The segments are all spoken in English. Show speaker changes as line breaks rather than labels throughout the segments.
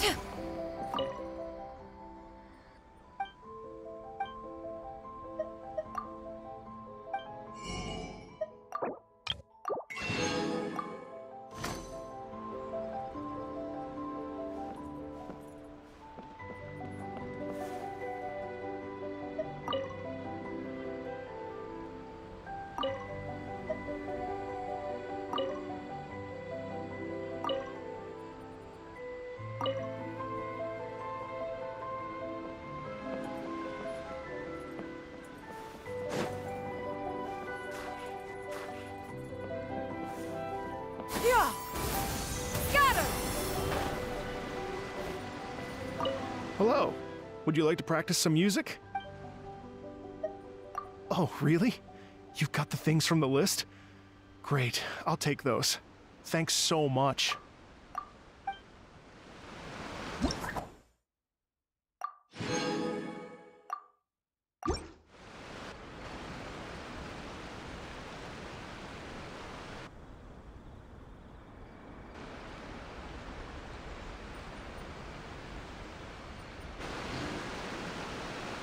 Yeah! Scatter!
Hello. Would you like to practice some music? Oh, really? You've got the things from the list? Great, I'll take those. Thanks so much.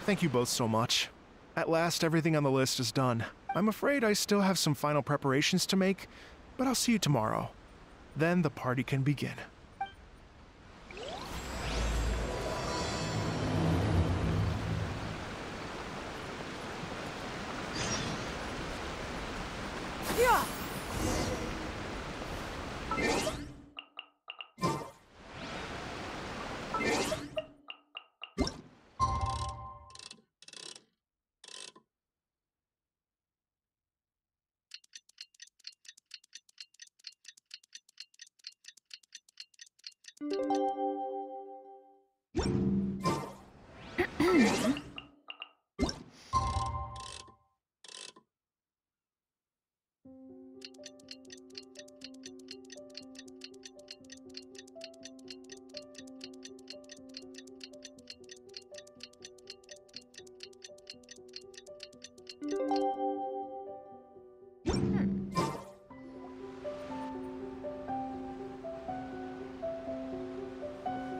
Thank you both so much. At last, everything on the list is done. I'm afraid I still have some final preparations to make, but I'll see you tomorrow. Then the party can begin.
Yeah!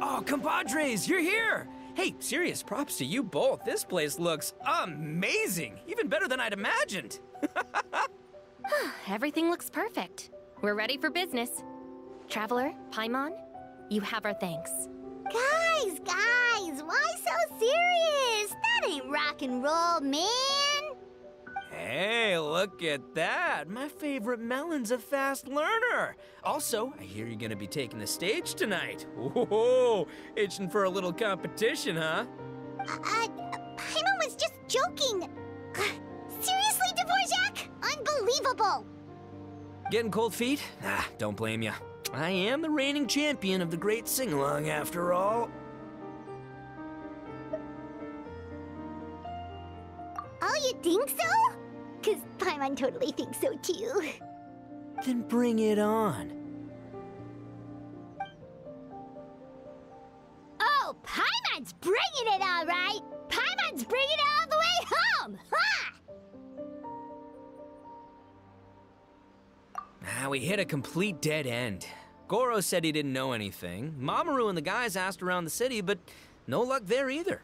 Oh, compadres, you're here! Hey, serious props to you both. This place looks amazing! Even better than I'd imagined!
Everything looks perfect. We're ready for business. Traveler, Paimon, you have our thanks.
Guys, why so serious? That ain't rock and roll, man!
Hey, look at that! My favorite melon's a fast learner! Also, I hear you're gonna be taking the stage tonight. Whoa, itching for a little competition, huh?
Paimon was just joking! Seriously, Dvorak? Unbelievable!
Getting cold feet? Ah, don't blame ya. I am the reigning champion of the great sing-along, after all.
Oh, you think so? 'Cause Paimon totally thinks so too.
Then bring it on.
Oh, Paimon's bringing it all right! Paimon's bringing it all the way home! Ha!
We hit a complete dead end. Goro said he didn't know anything. Mamoru and the guys asked around the city, but no luck there either.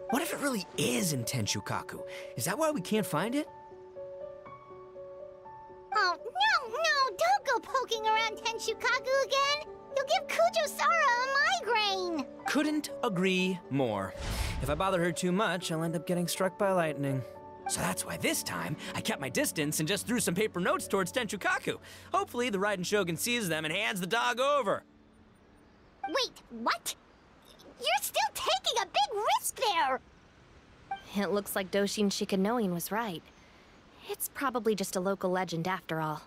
What if it really is in Tenshukaku? Is that why we can't find it?
Oh, no, don't go poking around Tenshukaku again! You'll give Kujo-Sara a migraine!
Couldn't agree more. If I bother her too much, I'll end up getting struck by lightning. So that's why this time, I kept my distance and just threw some paper notes towards Tenshukaku. Hopefully the Raiden Shogun sees them and hands the dog over.
Wait, what? You're still taking a big risk there!
It looks like Doshin Shikanoin was right. It's probably just a local legend after all.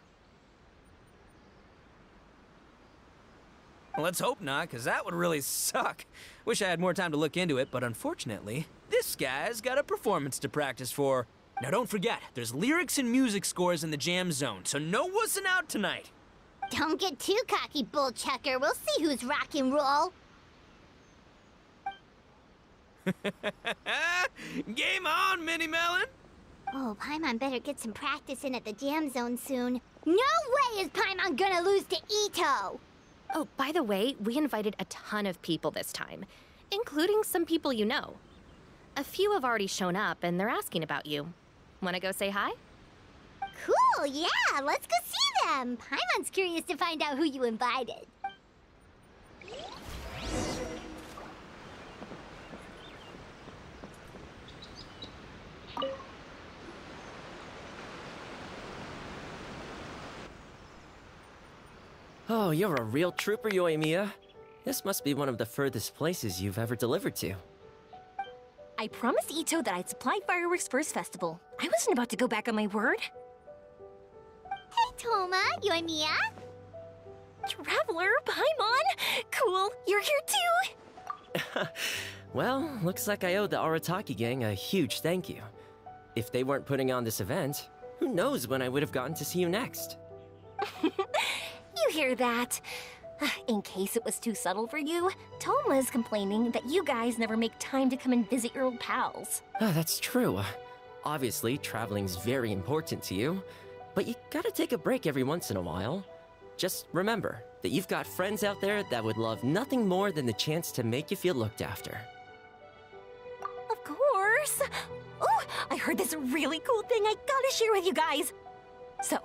Well, let's hope not, because that would really suck. Wish I had more time to look into it, but unfortunately, this guy's got a performance to practice for. Now don't forget, there's lyrics and music scores in the jam zone, so no wussing out tonight.
Don't get too cocky, bullchucker. We'll see who's rock and roll.
Game on, Mini Melon!
Oh, Paimon better get some practice in at the jam zone soon. No way is Paimon gonna lose to Itto!
Oh, by the way, we invited a ton of people this time, including some people you know. A few have already shown up, and they're asking about you. Wanna go say hi?
Cool, yeah, let's go see them! Paimon's curious to find out who you invited.
Oh, you're a real trooper, Yoimiya. This must be one of the furthest places you've ever delivered to.
I promised Itto that I'd supply fireworks for his festival. I wasn't about to go back on my word.
Hey, Toma, Yoimiya.
Traveler, Paimon! Cool, you're here too!
Well, looks like I owe the Arataki gang a huge thank you. If they weren't putting on this event, who knows when I would have gotten to see you next.
You hear that? In case it was too subtle for you, Toma's complaining that you guys never make time to come and visit your old pals.
That's true. Obviously, traveling's very important to you, but you gotta take a break every once in a while. Just remember that you've got friends out there that would love nothing more than the chance to make you feel looked after.
Of course! Oh, I heard this really cool thing I gotta share with you guys! So,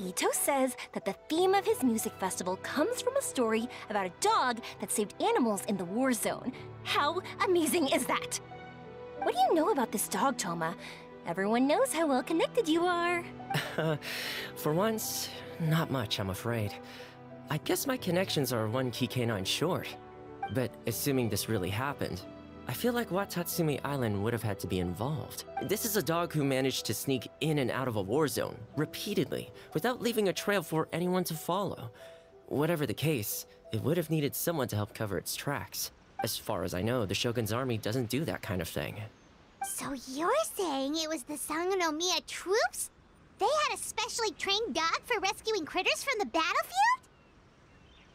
Itto says that the theme of his music festival comes from a story about a dog that saved animals in the war zone. How amazing is that? What do you know about this dog, Toma? Everyone knows how well connected you are.
For once, not much, I'm afraid. I guess my connections are one key canine short. But assuming this really happened, I feel like Watatsumi Island would have had to be involved. This is a dog who managed to sneak in and out of a war zone, repeatedly, without leaving a trail for anyone to follow. Whatever the case, it would have needed someone to help cover its tracks. As far as I know, the Shogun's army doesn't do that kind of thing.
So you're saying it was the Sangonomiya troops? They had a specially trained dog for rescuing critters from the battlefield?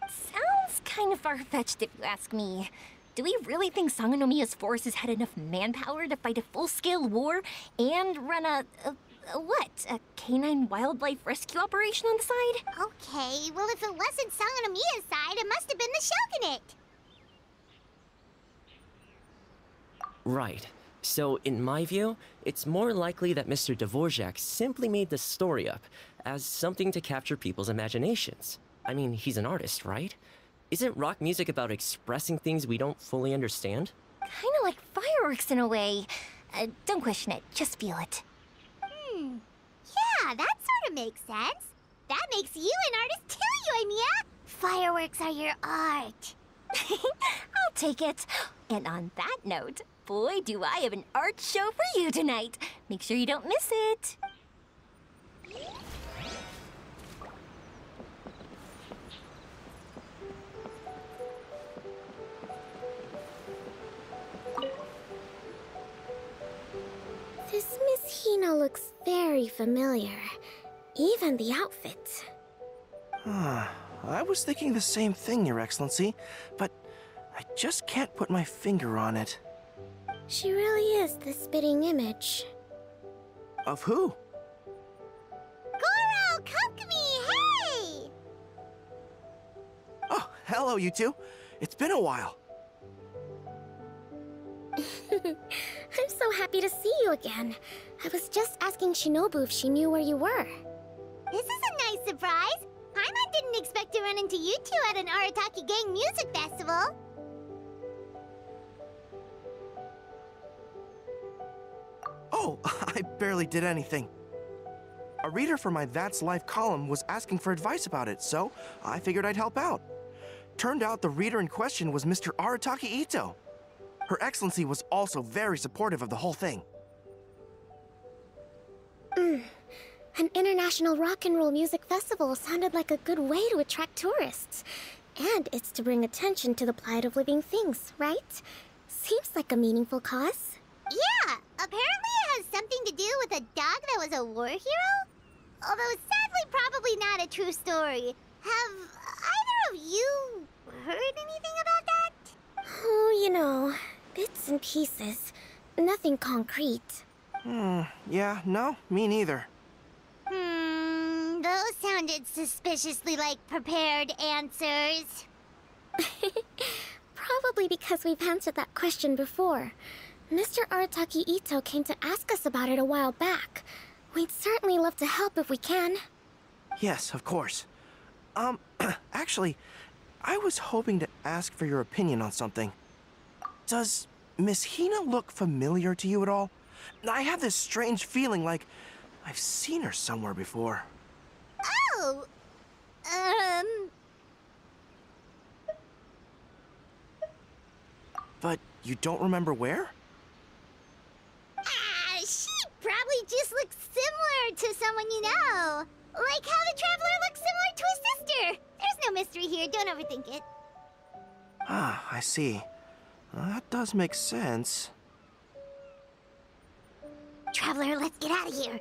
Sounds kind of far-fetched if you ask me. Do we really think Sangonomiya's forces had enough manpower to fight a full-scale war and run a canine wildlife rescue operation on the side?
Okay, well if it wasn't Sangonomiya's side, it must have been the Shogunate.
Right. So, in my view, it's more likely that Mr. Dvorak simply made the story up as something to capture people's imaginations. I mean, he's an artist, right? Isn't rock music about expressing things we don't fully understand?
Kinda like fireworks in a way. Don't question it, just feel it.
Yeah, that sort of makes sense. That makes you an artist too, Yoimiya. Fireworks are your art.
I'll take it. And on that note, boy, do I have an art show for you tonight. Make sure you don't miss it.
This Miss Hina looks very familiar. Even the outfit.
I was thinking the same thing, Your Excellency, but I just can't put my finger on it.
She really is the spitting image.
Of who?
Goro, come to me, hey!
Oh, hello, you two. It's been a while.
I'm so happy to see you again. I was just asking Shinobu if she knew where you were.
This is a nice surprise. Paimon didn't expect to run into you two at an Arataki Gang music festival.
Oh, I barely did anything. A reader for my That's Life column was asking for advice about it, so I figured I'd help out. Turned out the reader in question was Mr. Arataki Itto. Her Excellency was also very supportive of the whole thing.
An international rock and roll music festival sounded like a good way to attract tourists. And it's to bring attention to the plight of living things, right? Seems like a meaningful cause.
Yeah, apparently it has something to do with a dog that was a war hero? Although sadly probably not a true story. Have either of you heard anything about that?
Oh, you know, it's bits and pieces. Nothing concrete.
Yeah, no, me neither.
Those sounded suspiciously like prepared answers.
Probably because we've answered that question before. Mr. Arataki Itto came to ask us about it a while back. We'd certainly love to help if we can.
Yes, of course. Actually, I was hoping to ask for your opinion on something. Does Miss Hina look familiar to you at all? I have this strange feeling like I've seen her somewhere before.
Oh!
But you don't remember where?
She probably just looks similar to someone you know. Like how the Traveler looks similar to his sister. There's no mystery here, don't overthink it.
Ah, I see. That does make sense.
Traveler, let's get out of here.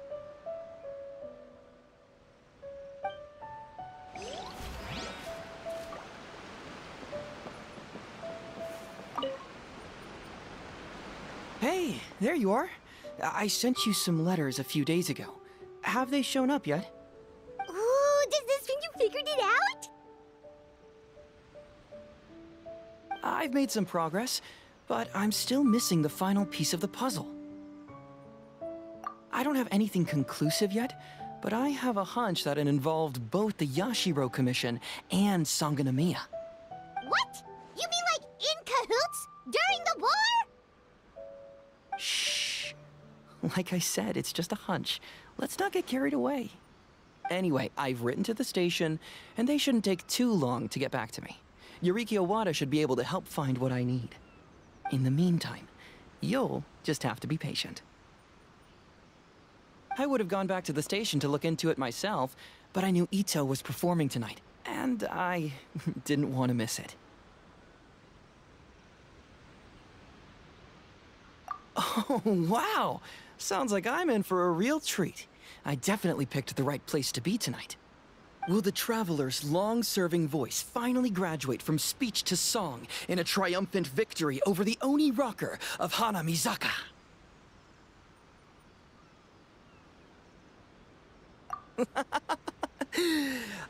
Hey, there you are. I sent you some letters a few days ago. Have they shown up yet?
Ooh, does this mean you figured it out?
I've made some progress, but I'm still missing the final piece of the puzzle. I don't have anything conclusive yet, but I have a hunch that it involved both the Yashiro Commission and Sangonomiya.
What? You mean like in cahoots? During the war?
Shh. Like I said, it's just a hunch. Let's not get carried away. Anyway, I've written to the station, and they shouldn't take too long to get back to me. Yuriki Owada should be able to help find what I need. In the meantime, you'll just have to be patient. I would have gone back to the station to look into it myself, but I knew Itto was performing tonight, and I didn't want to miss it. Oh, wow! Sounds like I'm in for a real treat. I definitely picked the right place to be tonight. Will the Traveler's long-serving voice finally graduate from speech to song in a triumphant victory over the Oni rocker of Hanamizaka?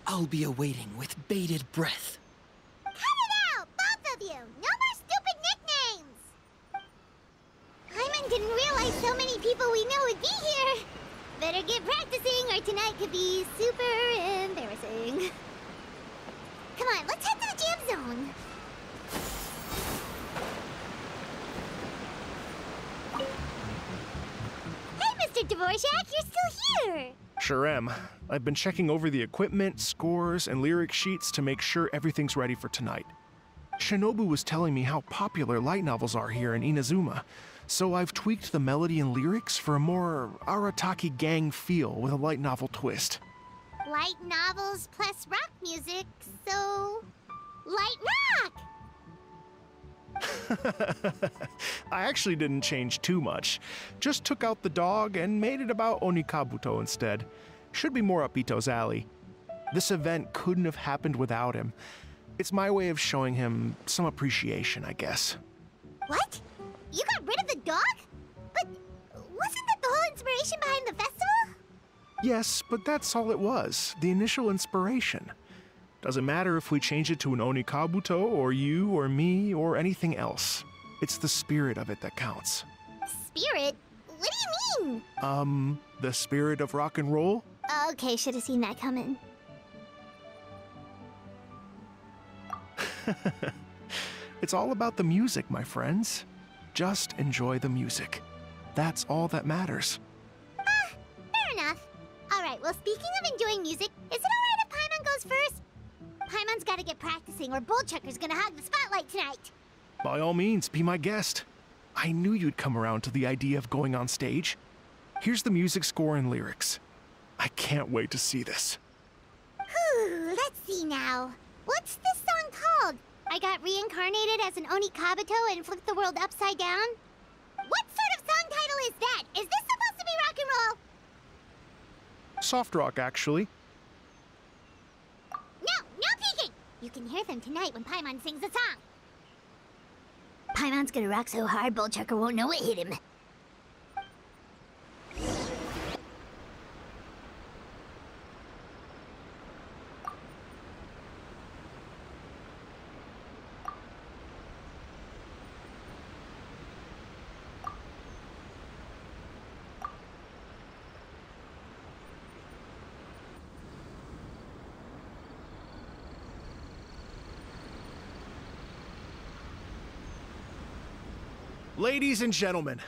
I'll be awaiting with bated breath.
Cut it out, both of you! No more stupid nicknames! Paimon didn't realize so many people we know would be here. Better get practicing or tonight could be super embarrassing. Come on, let's head to the jam zone. Hey, Mr. Dvorak, you're still here!
Sure am. I've been checking over the equipment, scores, and lyric sheets to make sure everything's ready for tonight. Shinobu was telling me how popular light novels are here in Inazuma, so I've tweaked the melody and lyrics for a more Arataki gang feel with a light novel twist.
Light novels plus rock music, so... light rock!
I actually didn't change too much. Just took out the dog and made it about Onikabuto instead. Should be more up Itto's alley. This event couldn't have happened without him. It's my way of showing him some appreciation, I guess.
What? You got rid of the dog? But wasn't that the whole inspiration behind the festival?
Yes, but that's all it was. The initial inspiration. Doesn't matter if we change it to an Onikabuto, or you, or me, or anything else. It's the spirit of it that counts.
Spirit? What do you mean?
The spirit of rock and roll?
Okay, should have seen that coming.
It's all about the music, my friends. Just enjoy the music. That's all that matters.
Fair enough. Alright, well, speaking of enjoying music, is it alright if Paimon goes first? Paimon's gotta get practicing or Bullchucker's gonna hog the spotlight tonight.
By all means, be my guest. I knew you'd come around to the idea of going on stage. Here's the music score and lyrics. I can't wait to see this.
Whew, let's see now. What's this song called? I got reincarnated as an Onikabuto and flipped the world upside down? What sort of song title is that? Is this supposed to be rock and roll?
Soft rock, actually.
No peeking! You can hear them tonight when Paimon sings the song. Paimon's gonna rock so hard, Bullchucker won't know what hit him.
Ladies and gentlemen,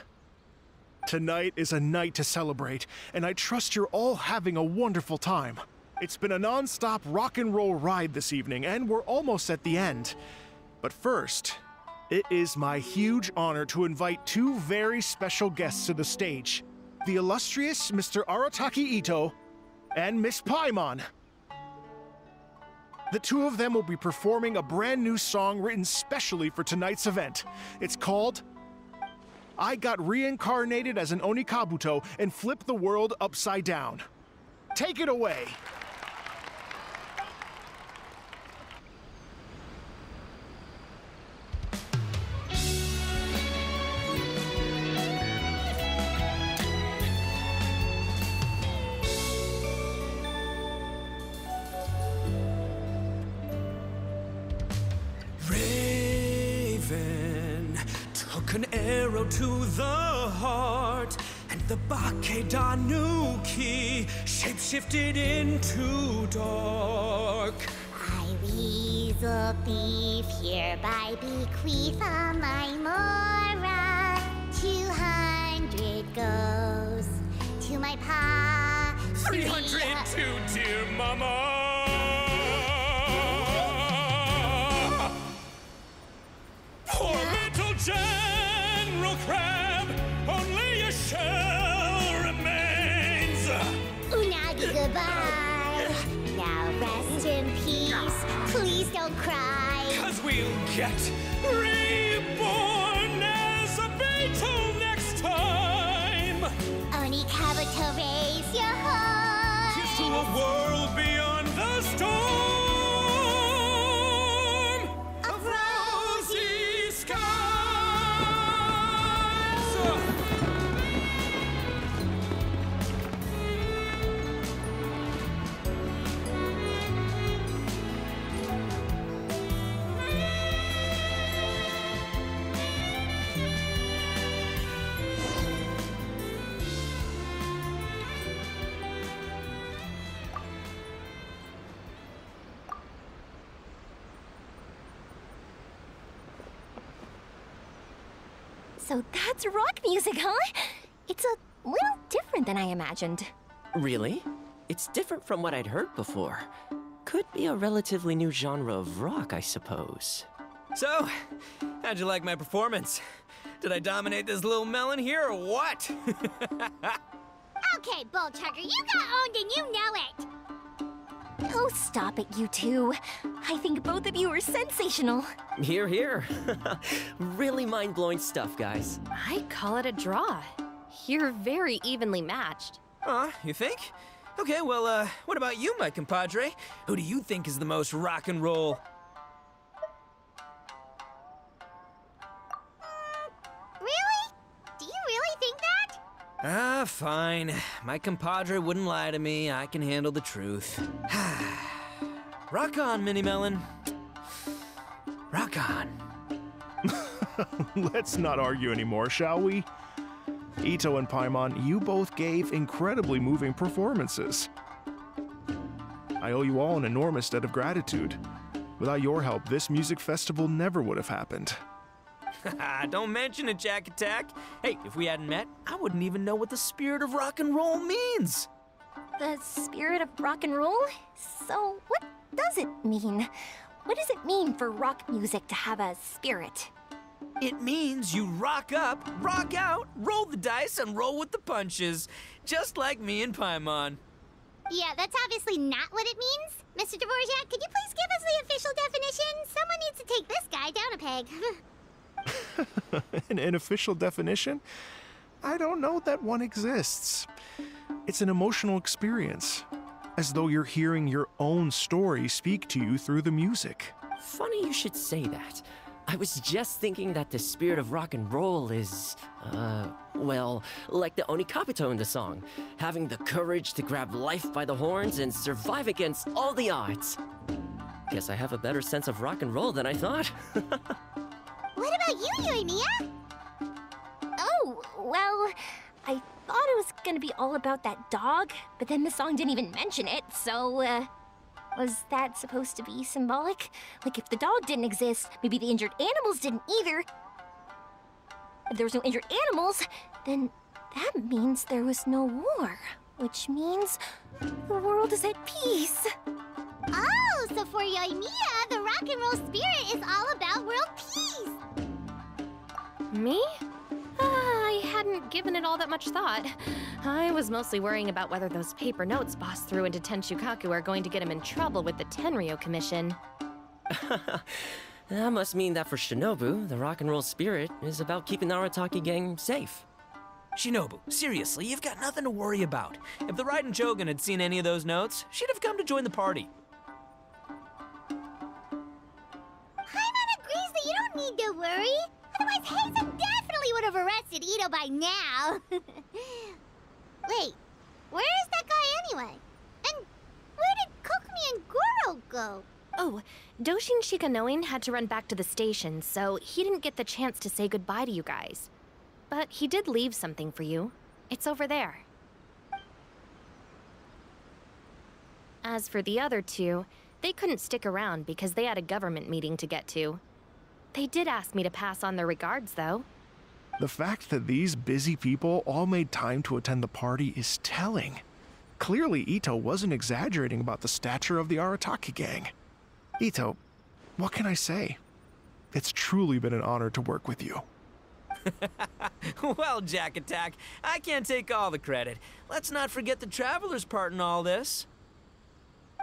tonight is a night to celebrate, and I trust you're all having a wonderful time. It's been a non-stop rock and roll ride this evening, and we're almost at the end. But first, it is my huge honor to invite two very special guests to the stage. The illustrious Mr. Arataki Itto and Miss Paimon. The two of them will be performing a brand new song written specially for tonight's event. It's called I Got Reincarnated as an Onikabuto and Flipped the World Upside Down. Take it away.
An arrow to the heart, and the Bakedanuki shapeshifted into dark.
I, weasel thief, hereby bequeath all my mora. 200 goes to my pa.
300 to dear mama. Poor little General Crab, only a shell remains.
Unagi, goodbye. Now rest in peace. Please don't cry.
'Cause we'll get reborn as a beetle next time.
Onikabuto, raise your heart.
Here's to a world beyond the storm.
So that's rock music, huh? It's a little different than I imagined.
Really? It's different from what I'd heard before. Could be a relatively new genre of rock, I suppose.
So, how'd you like my performance? Did I dominate this little melon here or what?
Okay, Bullchucker, you got owned and you know it.
Oh, stop it, you two. I think both of you are sensational.
Hear, hear. Really mind-blowing stuff, guys.
I call it a draw. You're very evenly matched.
You think? Okay, well, what about you, my compadre? Who do you think is the most rock and roll?
Really? Do you really think that?
Fine. My compadre wouldn't lie to me. I can handle the truth. Rock on, Mini Melon. Rock on.
Let's not argue anymore, shall we? Itto and Paimon, you both gave incredibly moving performances. I owe you all an enormous debt of gratitude. Without your help, this music festival never would have happened.
Don't mention it, Jack Attack. Hey, if we hadn't met, I wouldn't even know what the spirit of rock and roll means.
The spirit of rock and roll? So, what does it mean? What does it mean for rock music to have a spirit?
It means you rock up, rock out, roll the dice, and roll with the punches. Just like me and Paimon.
Yeah, that's obviously not what it means. Mr. Dvorak, could you please give us the official definition? Someone needs to take this guy down a peg.
An official definition? I don't know that one exists. It's an emotional experience, as though you're hearing your own story speak to you through the music.
Funny you should say that. I was just thinking that the spirit of rock and roll is, well, like the Onikabito in the song. Having the courage to grab life by the horns and survive against all the odds. Guess I have a better sense of rock and roll than I thought.
What about you, Yoimiya?
Oh, well, I thought it was gonna be all about that dog, but then the song didn't even mention it, so, was that supposed to be symbolic? Like, if the dog didn't exist, maybe the injured animals didn't either. If there was no injured animals, then that means there was no war. Which means the world is at peace.
Oh, so for Yoimiya, the rock and roll spirit is all about world peace.
Me? I hadn't given it all that much thought. I was mostly worrying about whether those paper notes Boss threw into Tenshukaku are going to get him in trouble with the Tenryo Commission.
That must mean that for Shinobu, the rock and roll spirit is about keeping the Arataki gang safe.
Shinobu, seriously, you've got nothing to worry about. If the Raiden Shogun had seen any of those notes, she'd have come to join the party.
Paimon agrees that you don't need to worry. Otherwise, Heizen definitely would have arrested Itto by now. Wait, where is that guy anyway? And where did Kokumi and Goro go?
Oh, Doshin Shikanoin had to run back to the station, so he didn't get the chance to say goodbye to you guys. But he did leave something for you. It's over there. As for the other two, they couldn't stick around because they had a government meeting to get to. They did ask me to pass on their regards, though.
The fact that these busy people all made time to attend the party is telling. Clearly, Itto wasn't exaggerating about the stature of the Arataki gang. Itto, what can I say? It's truly been an honor to work with you.
Well, Jack Attack, I can't take all the credit. Let's not forget the Traveler's part in all this.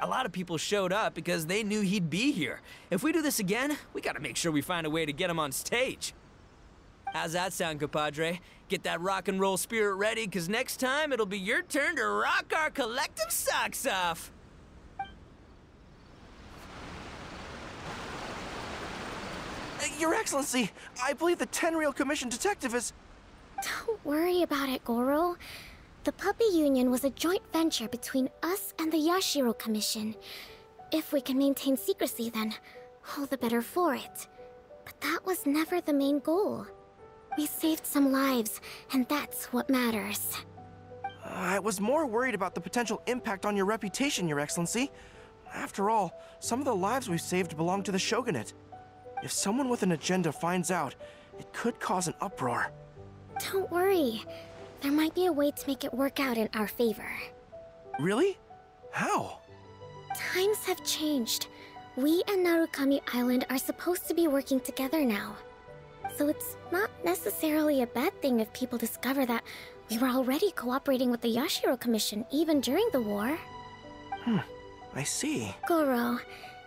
A lot of people showed up because they knew he'd be here. If we do this again, we gotta make sure we find a way to get him on stage. How's that sound, compadre? Get that rock and roll spirit ready, because next time it'll be your turn to rock our collective socks off.
Your Excellency, I believe the Tenryo Commission detective is...
Don't worry about it, Goro. The Puppy Union was a joint venture between us and the Yashiro Commission. If we can maintain secrecy, then all the better for it. But that was never the main goal. We saved some lives, and that's what matters.
I was more worried about the potential impact on your reputation, Your Excellency. After all, some of the lives we've saved belong to the Shogunate. If someone with an agenda finds out, it could cause an uproar.
Don't worry. There might be a way to make it work out in our favor.
Really? How?
Times have changed. We and Narukami Island are supposed to be working together now. So it's not necessarily a bad thing if people discover that we were already cooperating with the Yashiro Commission even during the war.
I see.
Goro,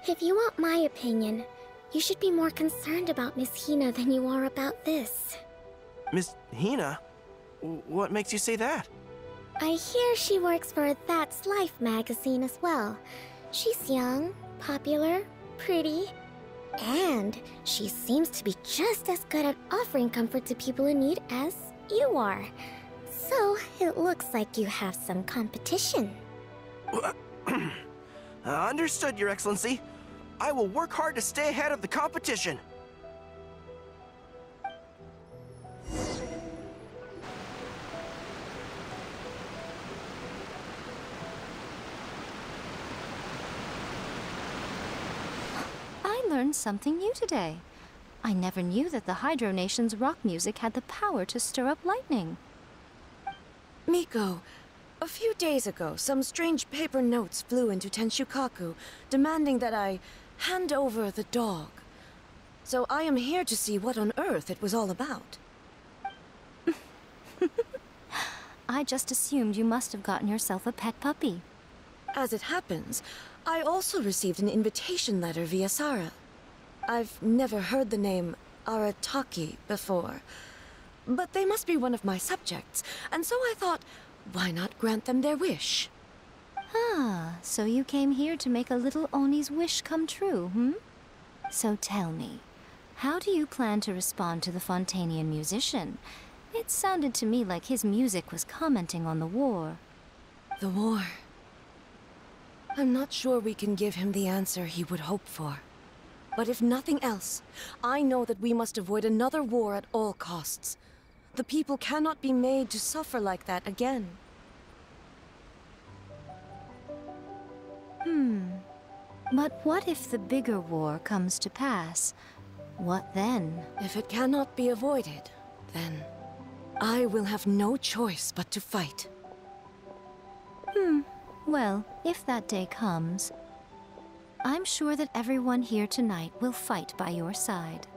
if you want my opinion, you should be more concerned about Miss Hina than you are about this.
Miss Hina? What makes you say that?
I hear she works for That's Life magazine as well. She's young, popular, pretty, and she seems to be just as good at offering comfort to people in need as you are. So it looks like you have some competition.
Understood, Your Excellency. I will work hard to stay ahead of the competition.
I learned something new today. I never knew that the Hydro Nation's rock music had the power to stir up lightning.
Miko, a few days ago, some strange paper notes flew into Tenshukaku, demanding that I hand over the dog. So I am here to see what on earth it was all about.
I just assumed you must have gotten yourself a pet puppy.
As it happens, I also received an invitation letter via Sara. I've never heard the name Arataki before, but they must be one of my subjects, and so I thought, why not grant them their wish?
Ah, so you came here to make a little Oni's wish come true, hmm? So tell me, How do you plan to respond to the Fontanian musician? It sounded to me like his music was commenting on the war.
The war. I'm not sure we can give him the answer he would hope for. But if nothing else, I know that we must avoid another war at all costs. The people cannot be made to suffer like that again.
But what if the bigger war comes to pass? What then?
If it cannot be avoided, then I will have no choice but to fight.
Well, if that day comes, I'm sure that everyone here tonight will fight by your side.